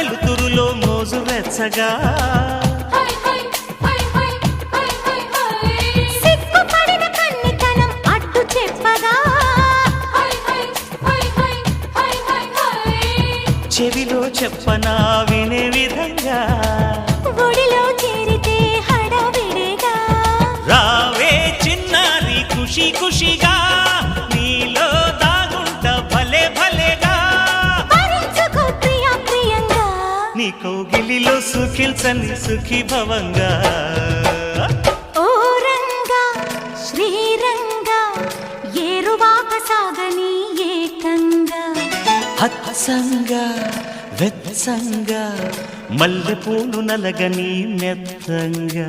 వెలుతురులో మోజు వెచ్చగా సిగ్గుపడిన కన్నితనం అడ్డు చెప్పగా చెవిలో చెప్పనా వినే విధంగా ఒడిలో చేరితే హడావిడిగా రావే చిన్నారి ఖుషి ఖుషిగా నీలో దాగుంట భలే భలేగా భరించుకో ప్రియా ప్రియంగా నీ కౌగిలిలో సుఖిల్చని సుఖీ భవంగా ఓ రంగా శ్రీరంగా ఏరువాక సాగని ఏకంగా హత్సంగా వెత్సంగా మల్లెపూలు నలగని మెత్తంగా